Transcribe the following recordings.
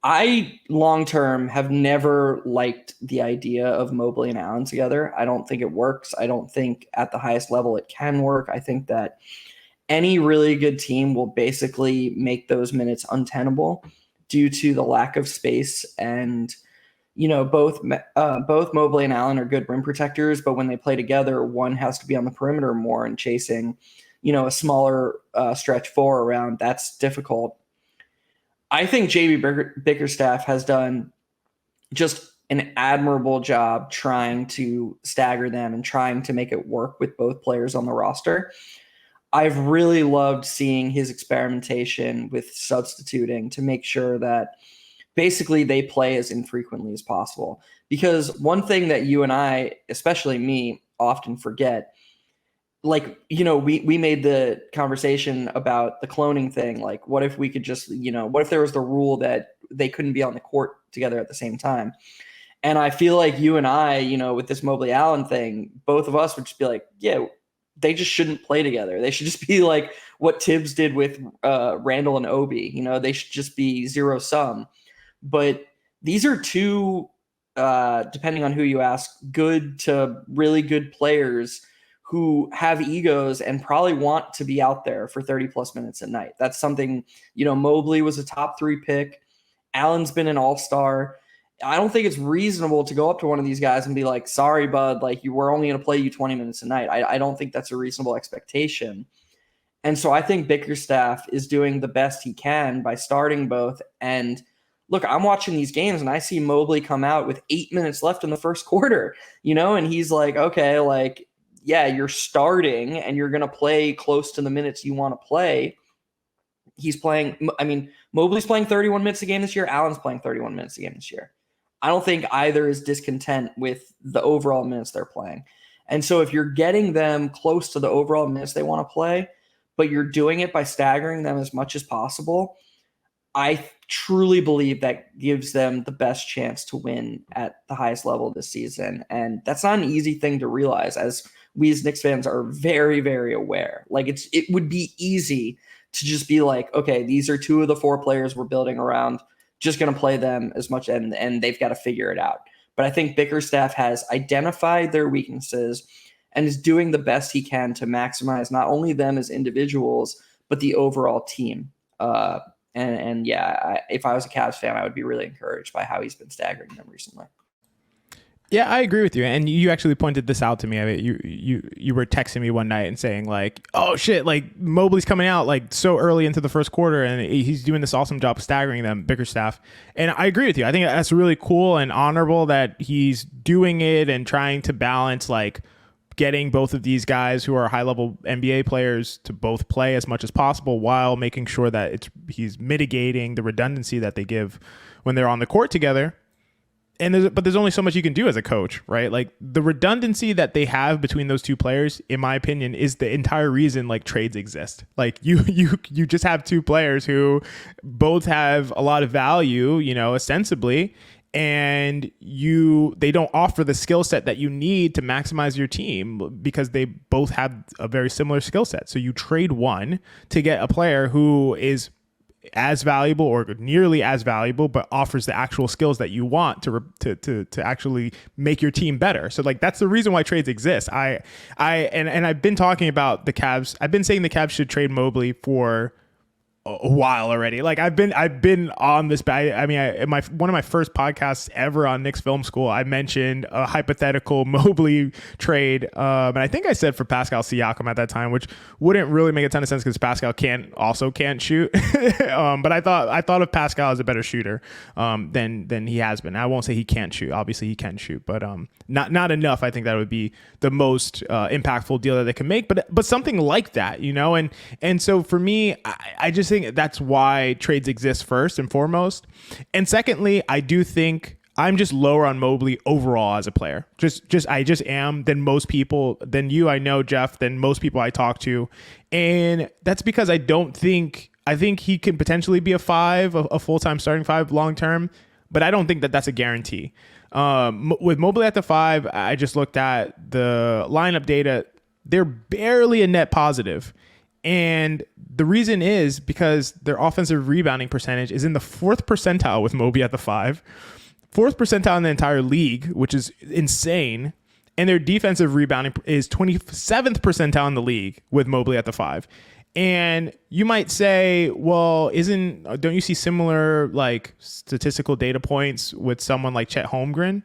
I long term have never liked the idea of Mobley and Allen together. I don't think it works. I don't think at the highest level it can work. I think that any really good team will basically make those minutes untenable due to the lack of space. And both Mobley and Allen are good rim protectors, but when they play together, one has to be on the perimeter more and chasing a smaller stretch four around. That's difficult. I think JB Bickerstaff has done just an admirable job trying to stagger them and trying to make it work with both players on the roster. I've really loved seeing his experimentation with substituting to make sure that basically they play as infrequently as possible. Because one thing that you and I, especially me, often forget, we made the conversation about the cloning thing. Like, what if we could just, what if there was the rule that they couldn't be on the court together at the same time? And I feel like you and I, with this Mobley Allen thing, both of us would just be like, yeah, they just shouldn't play together. They should just be like what Tibbs did with Randall and Obi. They should just be zero sum. But these are two, depending on who you ask, good to really good players who have egos and probably want to be out there for 30 plus minutes a night. That's something, Mobley was a top 3 pick. Allen's been an all-star. I don't think it's reasonable to go up to one of these guys and be like, sorry, bud, like we're only going to play you 20 minutes a night. I don't think that's a reasonable expectation. And so I think Bickerstaff is doing the best he can by starting both. And look, I'm watching these games and I see Mobley come out with 8 minutes left in the first quarter, and he's like, okay, like, yeah, you're starting and you're going to play close to the minutes you want to play. Mobley's playing 31 minutes a game this year. Allen's playing 31 minutes a game this year. I don't think either is discontent with the overall minutes they're playing. And so if you're getting them close to the overall minutes they want to play, but you're doing it by staggering them as much as possible, I truly believe that gives them the best chance to win at the highest level this season. And that's not an easy thing to realize, as we as Knicks fans are very, very aware. Like it would be easy to just be like, okay, these are 2 of the 4 players we're building around, just going to play them as much, and they've got to figure it out. But I think Bickerstaff has identified their weaknesses and is doing the best he can to maximize not only them as individuals, but the overall team. If I was a Cavs fan, I would be really encouraged by how he's been staggering them recently. Yeah, I agree with you. And you actually pointed this out to me. I mean, you were texting me one night and saying like, oh shit, like Mobley's coming out like so early into the first quarter and he's doing this awesome job staggering them, Bickerstaff. And I agree with you. I think that's really cool and honorable that he's doing it and trying to balance like getting both of these guys who are high-level NBA players to both play as much as possible while making sure that he's mitigating the redundancy that they give when they're on the court together. But there's only so much you can do as a coach, right? Like the redundancy that they have between those 2 players, in my opinion, is the entire reason like trades exist. Like you just have 2 players who both have a lot of value, ostensibly, and they don't offer the skill set that you need to maximize your team because they both have a very similar skill set. So you trade one to get a player who is as valuable or nearly as valuable, but offers the actual skills that you want to actually make your team better. So like that's the reason why trades exist. I've been talking about the Cavs. I've been saying the Cavs should trade Mobley for a while already. Like I've been on this. One of my first podcasts ever on Knicks Film School, I mentioned a hypothetical Mobley trade, and I think I said for Pascal Siakam at that time, which wouldn't really make a ton of sense because Pascal can't shoot. But I thought of Pascal as a better shooter than he has been. I won't say he can't shoot. Obviously he can shoot, but not enough. I think that would be the most impactful deal that they can make. But something like that, and so for me, I just think that's why trades exist first and foremost. And secondly, I do think I'm just lower on Mobley overall as a player. I just am than most people, than you, I know, Geoff, than most people I talk to. And that's because I think he can potentially be a 5, a full-time starting 5 long-term, but I don't think that that's a guarantee. With Mobley at the 5, I just looked at the lineup data. They're barely a net positive. And the reason is because their offensive rebounding percentage is in the 4th percentile with Mobley at the 5, 4th percentile in the entire league, which is insane. And their defensive rebounding is 27th percentile in the league with Mobley at the 5. And you might say, well, don't you see similar like statistical data points with someone like Chet Holmgren?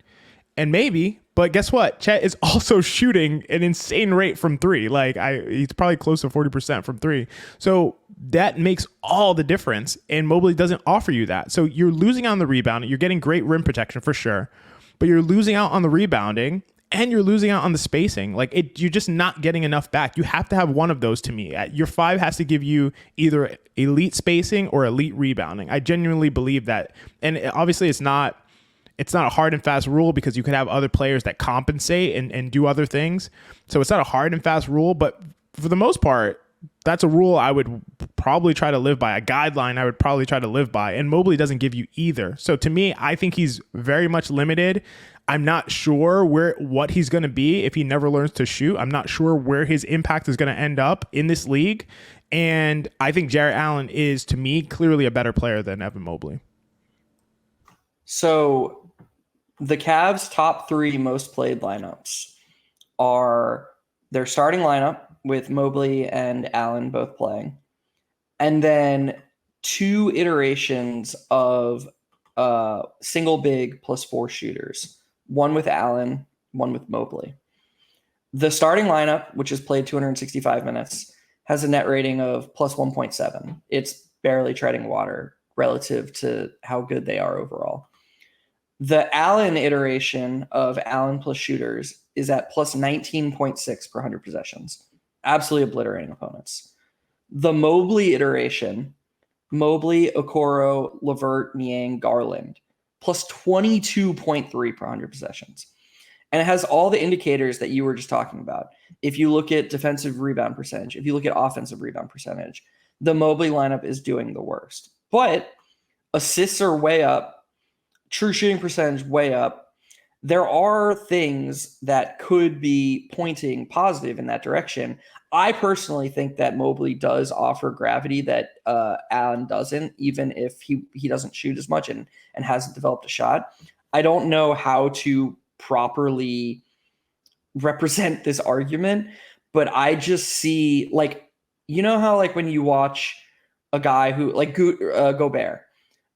And maybe, but guess what? Chet is also shooting an insane rate from 3. Like he's probably close to 40% from 3. So that makes all the difference. And Mobley doesn't offer you that. So you're losing out on the rebounding. You're getting great rim protection for sure, but you're losing out on the rebounding. And you're losing out on the spacing. You're just not getting enough back. You have to have one of those to me. Your 5 has to give you either elite spacing or elite rebounding. I genuinely believe that. And obviously it's not a hard and fast rule because you could have other players that compensate and do other things. So it's not a hard and fast rule, but for the most part, that's a rule I would probably try to live by, a guideline I would probably try to live by. And Mobley doesn't give you either. So to me, I think he's very much limited. I'm not sure what he's going to be if he never learns to shoot. I'm not sure where his impact is going to end up in this league. And I think Jarrett Allen is, to me, clearly a better player than Evan Mobley. So the Cavs' top 3 most played lineups are their starting lineup with Mobley and Allen both playing, and then 2 iterations of single big plus 4 shooters. One with Allen, one with Mobley. The starting lineup, which has played 265 minutes, has a net rating of plus 1.7. It's barely treading water relative to how good they are overall. The Allen iteration of Allen plus shooters is at plus 19.6 per 100 possessions. Absolutely obliterating opponents. The Mobley iteration, Mobley, Okoro, LeVert, Niang, Garland, plus 22.3 per 100 possessions. And it has all the indicators that you were just talking about. If you look at defensive rebound percentage, if you look at offensive rebound percentage, the Mobley lineup is doing the worst. But assists are way up, true shooting percentage way up. There are things that could be pointing positive in that direction. I personally think that Mobley does offer gravity that Allen doesn't, even if he doesn't shoot as much and hasn't developed a shot. I don't know how to properly represent this argument, but I just see, like, you know how like when you watch a guy who like Gobert,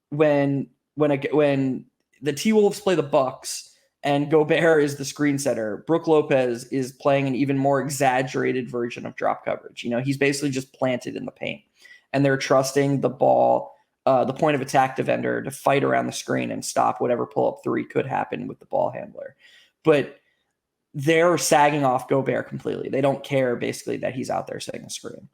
when the T-Wolves play the Bucks and Gobert is the screen setter, Brook Lopez is playing an even more exaggerated version of drop coverage. You know, he's basically just planted in the paint, and they're trusting the ball, the point of attack defender to fight around the screen and stop whatever pull-up 3 could happen with the ball handler. But they're sagging off Gobert completely. They don't care basically that he's out there setting the screen.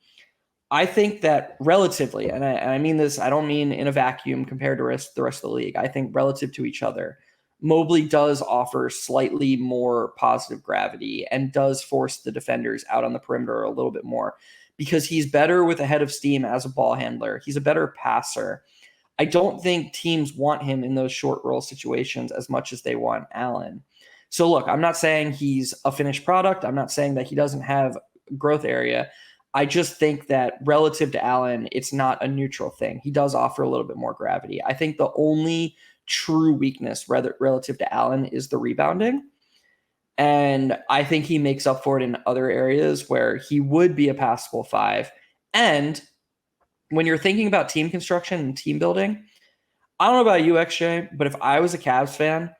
I think that relatively, and I mean this, I don't mean in a vacuum compared to the rest of the league. I think relative to each other, Mobley does offer slightly more positive gravity and does force the defenders out on the perimeter a little bit more because he's better with a head of steam as a ball handler. He's a better passer. I don't think teams want him in those short roll situations as much as they want Allen. So look, I'm not saying he's a finished product. I'm not saying that he doesn't have growth area. I just think that relative to Allen, it's not a neutral thing. He does offer a little bit more gravity. I think the only true weakness relative to Allen is the rebounding. And I think he makes up for it in other areas where he would be a passable 5. And when you're thinking about team construction and team building, I don't know about you, XJ, but if I was a Cavs fan,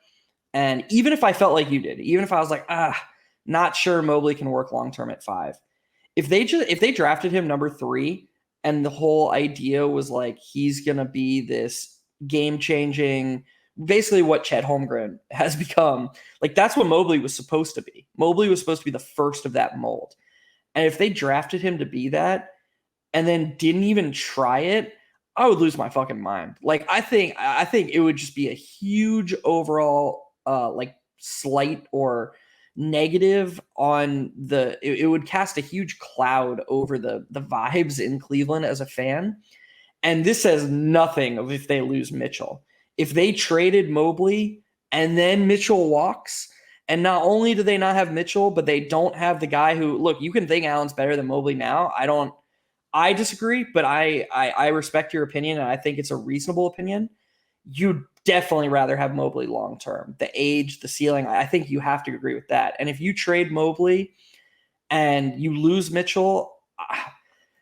and even if I felt like you did, even if I was like, not sure Mobley can work long-term at 5, if they drafted him number 3 and the whole idea was like he's going to be this game-changing, basically what Chet Holmgren has become, like that's what Mobley was supposed to be. Mobley was supposed to be the first of that mold. And if they drafted him to be that and then didn't even try it, I would lose my fucking mind. Like I think it would just be a huge overall like slight or negative on it would cast a huge cloud over the vibes in Cleveland as a fan. And this says nothing of if they lose Mitchell. If they traded Mobley and then Mitchell walks, and not only do they not have Mitchell, but they don't have the guy who, look, you can think Allen's better than Mobley now. I disagree, but I respect your opinion, and I think it's a reasonable opinion. You'd definitely rather have Mobley long term. The age, the ceiling, I think you have to agree with that. And if you trade Mobley and you lose Mitchell,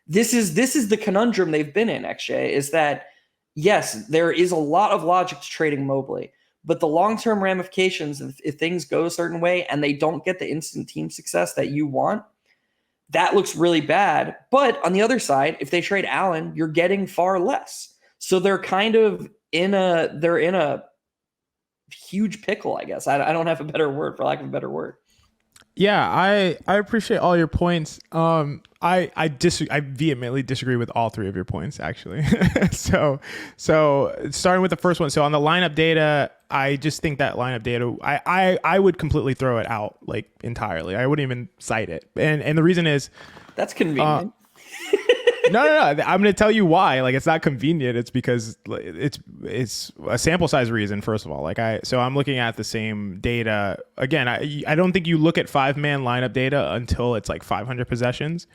this is the conundrum they've been in, XJ, is that yes, there is a lot of logic to trading Mobley, but the long-term ramifications, if things go a certain way and they don't get the instant team success that you want, that looks really bad. But on the other side, if they trade Allen, you're getting far less. So they're kind of in a huge pickle, I guess. I don't have a better word, for lack of a better word. Yeah, I appreciate all your points. I vehemently disagree with all three of your points, actually. so starting with the first one. So on the lineup data, I just think that lineup data, I would completely throw it out, like, entirely. I wouldn't even cite it. And the reason is, that's convenient. No. I'm going to tell you why. Like, it's not convenient. It's because it's a sample size reason. First of all, so I'm looking at the same data again. I don't think you look at 5-man lineup data until it's like 500 possessions.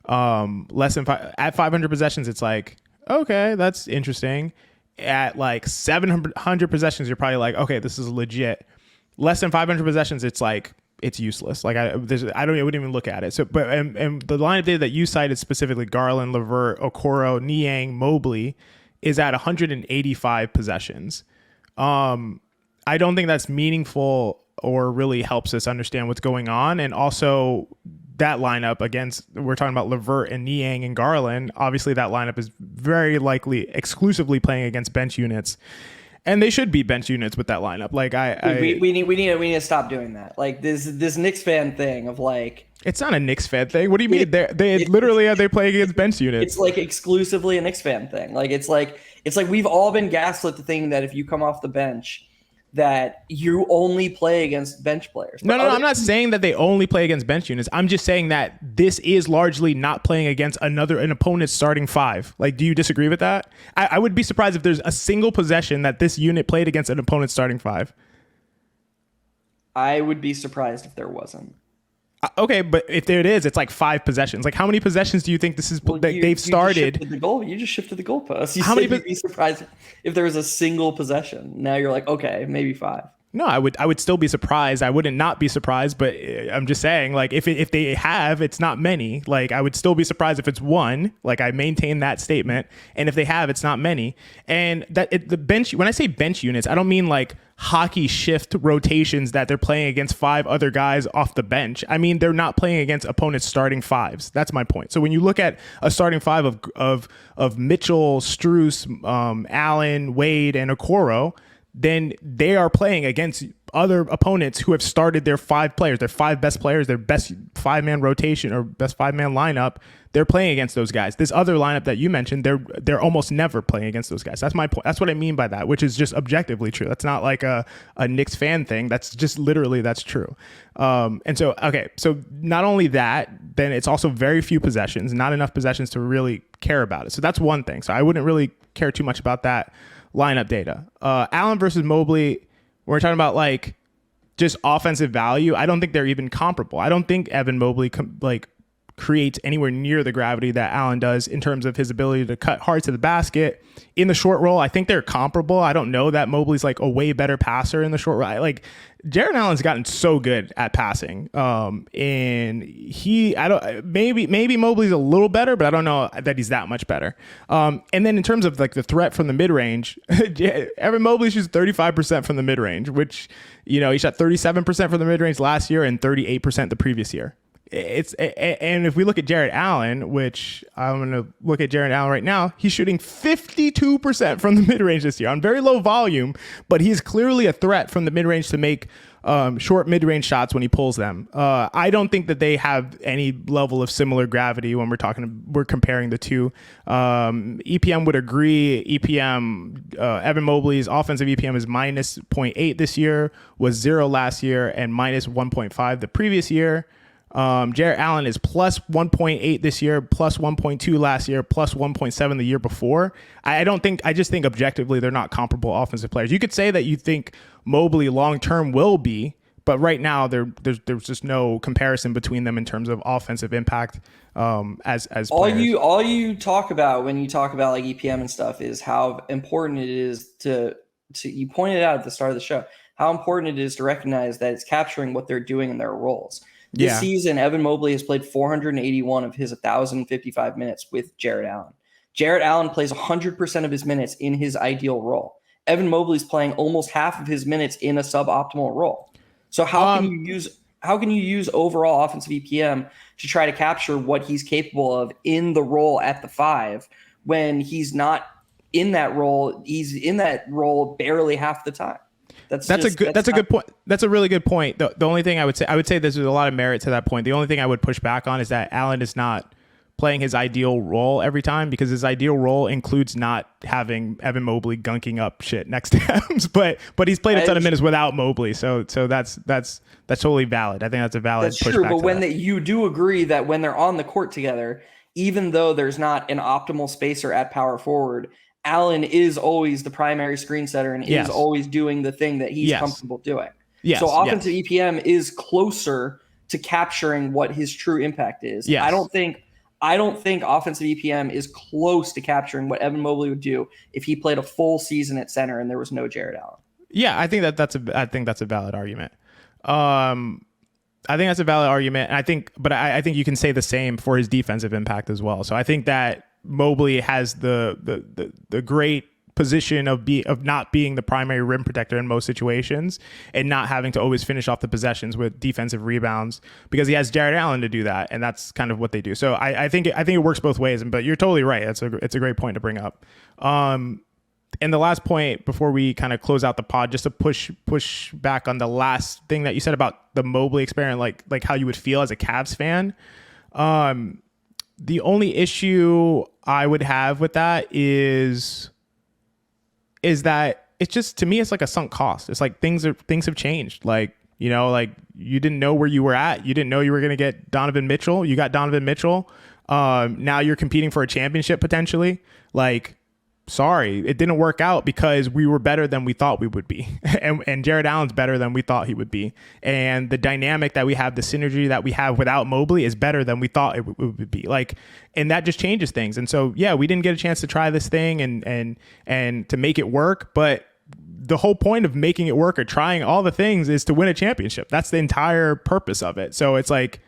Less than at 500 possessions, it's like, okay, that's interesting. At like 700 possessions, you're probably like, okay, this is legit. Less than 500 possessions, it's like, it's useless. Like I wouldn't even look at it. So, but and the lineup data that you cited specifically, Garland, LeVert, Okoro, Niang, Mobley, is at 185 possessions. I don't think that's meaningful or really helps us understand what's going on. And also, that lineup against, we're talking about LeVert and Niang and Garland. Obviously, that lineup is very likely exclusively playing against bench units. And they should be bench units with that lineup. Like we need to stop doing that. Like this Knicks fan thing of like, it's not a Knicks fan thing. What do you mean? They play against bench units. It's like exclusively a Knicks fan thing. Like it's like we've all been gaslit to think that if you come off the bench, that you only play against bench players. No, I'm not saying that they only play against bench units. I'm just saying that this is largely not playing against an opponent's starting five. Like, do you disagree with that? I would be surprised if there's a single possession that this unit played against an opponent's starting five. I would be surprised if there wasn't. Okay, but if there it is, it's like 5 possessions. Like, how many possessions do you think this is? They've started. You just shifted the goalpost. You'd be surprised if there was a single possession. Now you're like, okay, maybe 5. No, I would still be surprised. I wouldn't not be surprised, but I'm just saying, like, if they have, it's not many. Like, I would still be surprised if it's 1. Like, I maintain that statement. And if they have, it's not many. And the bench, when I say bench units, I don't mean like hockey shift rotations that they're playing against 5 other guys off the bench. I mean, they're not playing against opponents starting fives. That's my point. So when you look at a starting five of Mitchell, Strus, Allen, Wade, and Okoro, then they are playing against other opponents who have started their 5 players, their 5 best players, their best 5-man rotation or best 5-man lineup. They're playing against those guys. This other lineup that you mentioned, they're almost never playing against those guys. That's my point. That's what I mean by that, which is just objectively true. That's not like a Knicks fan thing. That's just literally, that's true. And so, okay, so not only that, then it's also very few possessions, not enough possessions to really care about it. So that's one thing. So I wouldn't really care too much about that lineup data. Allen versus Mobley, we're talking about like just offensive value. I don't think they're even comparable. I don't think Evan Mobley creates anywhere near the gravity that Allen does in terms of his ability to cut hard to the basket in the short roll. I think they're comparable. I don't know that Mobley's like a way better passer in the short roll. Like, Jarrett Allen's gotten so good at passing. And maybe Mobley's a little better, but I don't know that he's that much better. And then in terms of like the threat from the mid range, Evan Mobley shoots 35% from the mid range, which, he shot 37% from the mid range last year and 38% the previous year. And if we look at Jarrett Allen, which I'm going to look at Jarrett Allen right now, he's shooting 52% from the mid-range this year on very low volume, but he's clearly a threat from the mid-range to make short mid-range shots when he pulls them. I don't think that they have any level of similar gravity when we're comparing the two. EPM would agree. Evan Mobley's offensive EPM is minus 0.8 this year, was 0 last year, and minus 1.5 the previous year. Jarrett Allen is plus 1.8 this year, plus 1.2 last year, plus 1.7 the year before. I just think objectively they're not comparable offensive players. You could say that you think Mobley long-term will be, But right now, there's just no comparison between them in terms of offensive impact as players. All you talk about when you talk about like EPM and stuff is how important it is to you pointed out at the start of the show how important it is to recognize that it's capturing what they're doing in their roles. This season, Evan Mobley has played 481 of his 1,055 minutes with Jarrett Allen. Jarrett Allen plays 100% of his minutes in his ideal role. Evan Mobley's playing almost half of his minutes in a suboptimal role. So how can you use overall offensive EPM to try to capture what he's capable of in the role at the 5 when he's not in that role? He's in that role barely half the time. That's a good point. That's a really good point. The only thing I would say there's a lot of merit to that point. The only thing I would push back on is that Allen is not playing his ideal role every time, because his ideal role includes not having Evan Mobley gunking up shit next to him. but he's played a ton of minutes without Mobley, so that's totally valid. I think that's a valid. That's true, but when you do agree that when they're on the court together, even though there's not an optimal spacer at power forward, Allen is always the primary screen setter and is always doing the thing that he's comfortable doing. So offensive EPM is closer to capturing what his true impact is. I don't think offensive EPM is close to capturing what Evan Mobley would do if he played a full season at center and there was no Jarrett Allen. Yeah, I think that's a valid argument. And I think you can say the same for his defensive impact as well. So I think that Mobley has the great position of not being the primary rim protector in most situations and not having to always finish off the possessions with defensive rebounds, because he has Jarrett Allen to do that, and that's kind of what they do. So I think it works both ways. But you're totally right. It's a great point to bring up. And the last point before we kind of close out the pod, just to push back on the last thing that you said about the Mobley experiment, like how you would feel as a Cavs fan. The only issue I would have with that is that it's just, to me, it's like a sunk cost. It's like things have changed. Like, like you didn't know where you were at. You didn't know you were going to get Donovan Mitchell. You got Donovan Mitchell. Now you're competing for a championship potentially. Like, sorry, it didn't work out because we were better than we thought we would be. and Jarrett Allen's better than we thought he would be. And the dynamic that we have, the synergy that we have without Mobley is better than we thought it would be. Like, and that just changes things. And so, we didn't get a chance to try this thing and to make it work. But the whole point of making it work or trying all the things is to win a championship. That's the entire purpose of it. So it's like,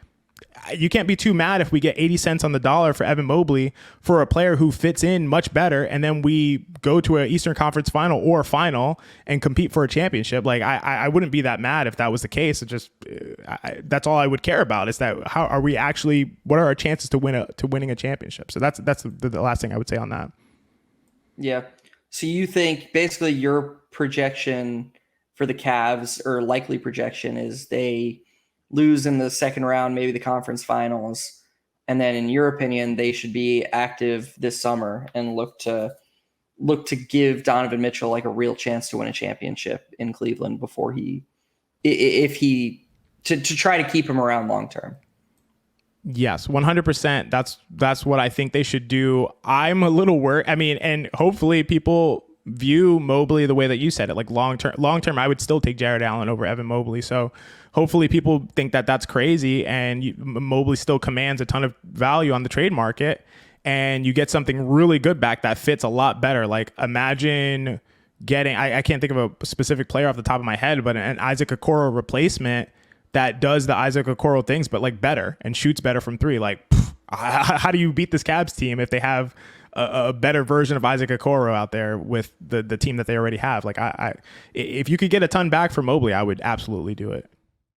you can't be too mad if we get 80 cents on the dollar for Evan Mobley for a player who fits in much better, and then we go to an Eastern Conference final or final and compete for a championship. Like, I wouldn't be that mad if that was the case. It just that's all I would care about, is that how are we actually, what are our chances to winning a championship? So that's the last thing I would say on that. Yeah. So you think basically your projection for the Cavs, or likely projection, is they lose in the second round, maybe the conference finals, and then in your opinion they should be active this summer and look to give Donovan Mitchell like a real chance to win a championship in Cleveland before to try to keep him around long term. Yes, 100%. That's what I think they should do. I'm a little worried. I mean, and hopefully people view Mobley the way that you said it. Like long term, I would still take Jarrett Allen over Evan Mobley. So hopefully people think that that's crazy, and Mobley still commands a ton of value on the trade market, and you get something really good back that fits a lot better. Like, imagine getting, I can't think of a specific player off the top of my head, but an Isaac Okoro replacement that does the Isaac Okoro things, but like better and shoots better from three. Like, how do you beat this Cavs team if they have a better version of Isaac Okoro out there with the team that they already have? Like, if you could get a ton back for Mobley, I would absolutely do it.